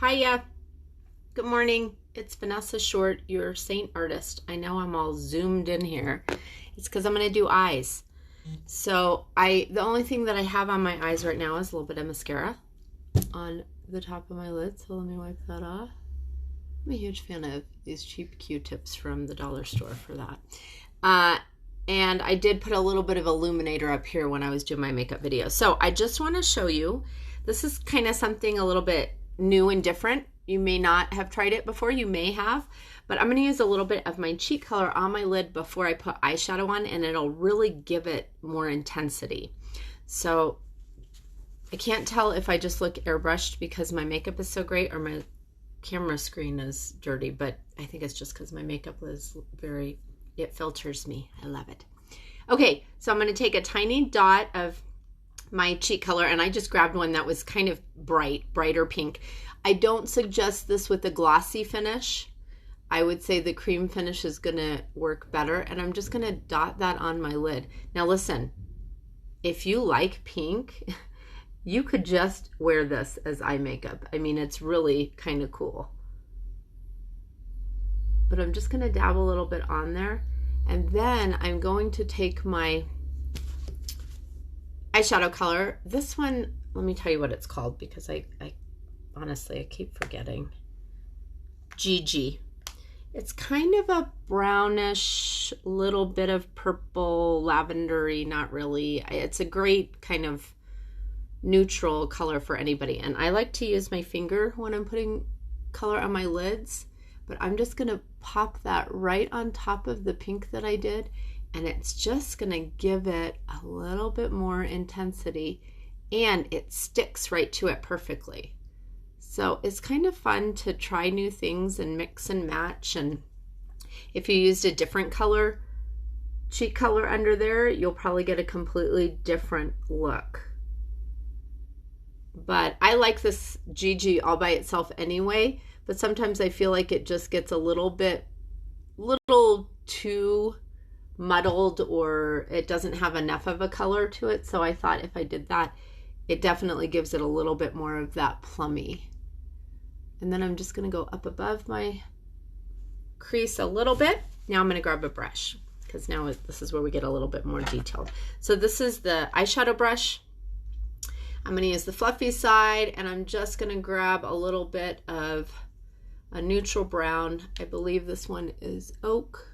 Hiya. Good morning. It's Vanessa Short, your Saint Artist. I know I'm all zoomed in here. It's because I'm going to do eyes. So the only thing that I have on my eyes right now is a little bit of mascara on the top of my lid. So let me wipe that off. I'm a huge fan of these cheap Q-tips from the dollar store for that. And I did put a little bit of illuminator up here when I was doing my makeup video. So I just want to show you, this is kind of something a little bit new and different. You may not have tried it before, you may have, but I'm going to use a little bit of my cheek color on my lid before I put eyeshadow on, and it'll really give it more intensity. So I can't tell if I just look airbrushed because my makeup is so great or my camera screen is dirty, but I think it's just because my makeup is it filters me. I love it. Okay, so I'm going to take a tiny dot of my cheek color, and I just grabbed one that was kind of brighter pink. I don't suggest this with a glossy finish. I would say the cream finish is going to work better, and I'm just going to dot that on my lid. Now listen, if you like pink, you could just wear this as eye makeup. I mean, it's really kind of cool. But I'm just going to dab a little bit on there, and then I'm going to take my eyeshadow color. This one, let me tell you what it's called because I honestly, I keep forgetting. GG. It's kind of a brownish, little bit of purple, lavendery, not really. It's a great kind of neutral color for anybody. And I like to use my finger when I'm putting color on my lids, but I'm just gonna pop that right on top of the pink that I did, and it's just gonna give it a little bit more intensity, and it sticks right to it perfectly. So it's kind of fun to try new things and mix and match, and if you used a different color, cheek color under there, you'll probably get a completely different look. But I like this GG all by itself anyway, but sometimes I feel like it just gets a little too muddled, or it doesn't have enough of a color to it. So I thought if I did that, it definitely gives it a little bit more of that plummy. And then I'm just going to go up above my crease a little bit. Now I'm going to grab a brush because now this is where we get a little bit more detailed. So this is the eyeshadow brush. I'm going to use the fluffy side, and I'm just going to grab a little bit of a neutral brown. I believe this one is oak.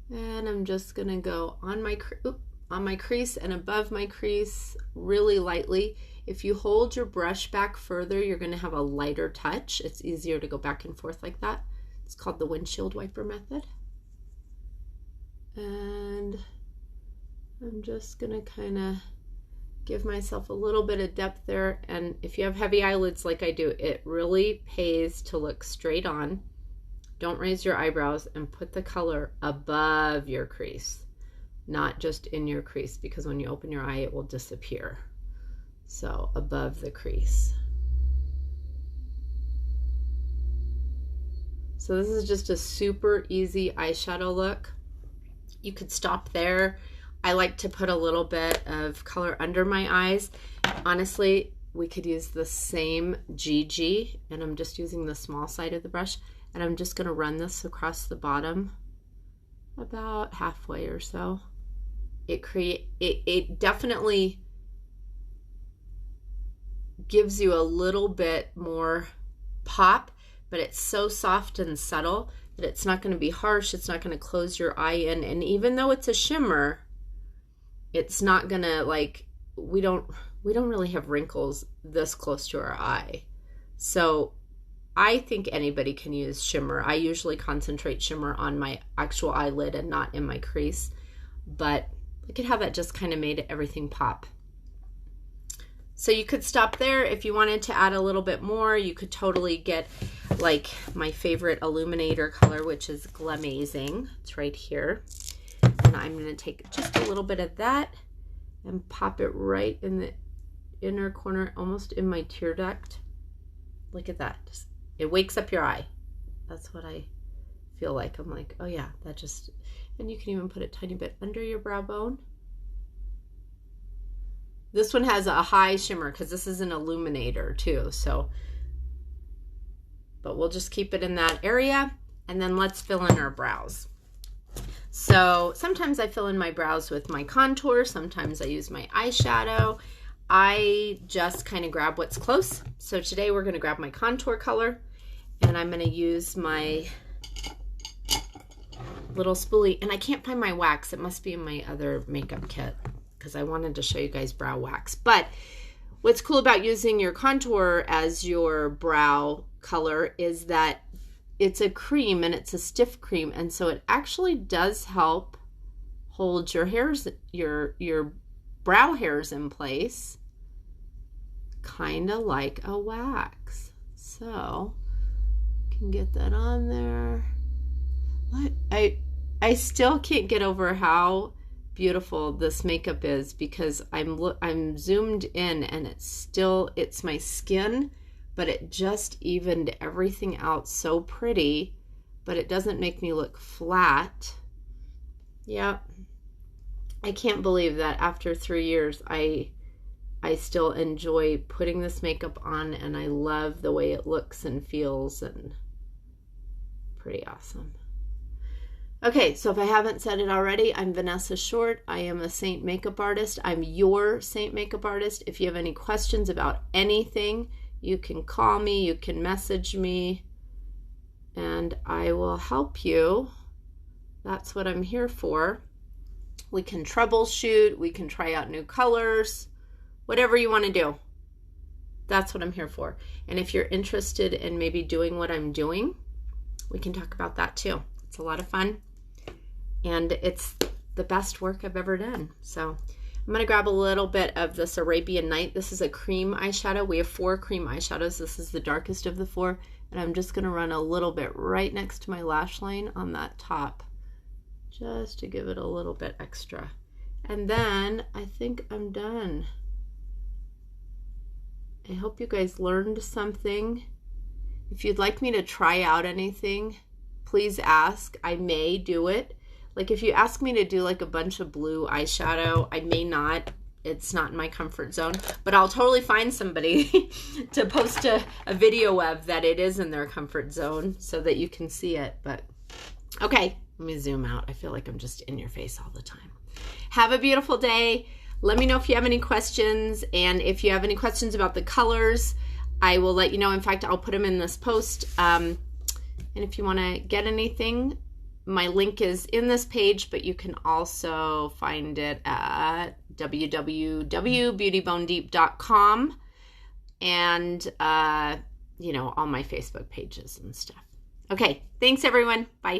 And I'm just going to go on my crease and above my crease really lightly. If you hold your brush back further, you're going to have a lighter touch. It's easier to go back and forth like that. It's called the windshield wiper method. And I'm just going to kind of give myself a little bit of depth there. And if you have heavy eyelids like I do, it really pays to look straight on. Don't raise your eyebrows, and put the color above your crease, not just in your crease, because when you open your eye, it will disappear. So above the crease. So this is just a super easy eyeshadow look. You could stop there. I like to put a little bit of color under my eyes. Honestly, we could use the same GG, and I'm just using the small side of the brush, and I'm just going to run this across the bottom about halfway or so. It definitely gives you a little bit more pop, but it's so soft and subtle that it's not going to be harsh. It's not going to close your eye in, and even though it's a shimmer, it's not going to, like, we don't really have wrinkles this close to our eye. So I think anybody can use shimmer. I usually concentrate shimmer on my actual eyelid and not in my crease, but look at how that just kind of made everything pop. So you could stop there. If you wanted to add a little bit more, you could totally get like my favorite illuminator color, which is Glamazing. It's right here. And I'm going to take just a little bit of that and pop it right in the inner corner, almost in my tear duct. Look at that. It wakes up your eye. That's what I feel like. I'm like, oh yeah, that just, and you can even put a tiny bit under your brow bone. This one has a high shimmer because this is an illuminator too. So but we'll just keep it in that area. And then let's fill in our brows. So sometimes I fill in my brows with my contour. Sometimes I use my eyeshadow. I just kind of grab what's close. So today we're going to grab my contour color, and I'm going to use my little spoolie. And I can't find my wax. It must be in my other makeup kit because I wanted to show you guys brow wax. But what's cool about using your contour as your brow color is that it's a cream and it's a stiff cream, and so it actually does help hold your hairs, your brow hairs in place, kind of like a wax. So you can get that on there. I still can't get over how beautiful this makeup is because I'm zoomed in and it's my skin, but it just evened everything out so pretty, but it doesn't make me look flat. Yep. I can't believe that after 3 years, I still enjoy putting this makeup on, and I love the way it looks and feels, and pretty awesome. Okay, so if I haven't said it already, I'm Vanessa Short. I am a Saint makeup artist. I'm your Saint makeup artist. If you have any questions about anything, you can call me, you can message me, and I will help you. That's what I'm here for. We can troubleshoot, we can try out new colors, whatever you want to do. That's what I'm here for. And if you're interested in maybe doing what I'm doing, we can talk about that too. It's a lot of fun, and it's the best work I've ever done. So I'm going to grab a little bit of this Arabian Night. This is a cream eyeshadow. We have 4 cream eyeshadows. This is the darkest of the 4. And I'm just going to run a little bit right next to my lash line on that top, just to give it a little bit extra. And then I think I'm done. I hope you guys learned something. If you'd like me to try out anything, please ask. I may do it. Like if you ask me to do like a bunch of blue eyeshadow, I may not. It's not in my comfort zone, but I'll totally find somebody to post a video of that it is in their comfort zone so that you can see it. But okay, let me zoom out. I feel like I'm just in your face all the time. Have a beautiful day. Let me know if you have any questions, and if you have any questions about the colors, I will let you know. In fact, I'll put them in this post. And if you want to get anything, my link is in this page, but you can also find it at www.beautybonedeep.com and, you know, all my Facebook pages and stuff. Okay, thanks everyone. Bye.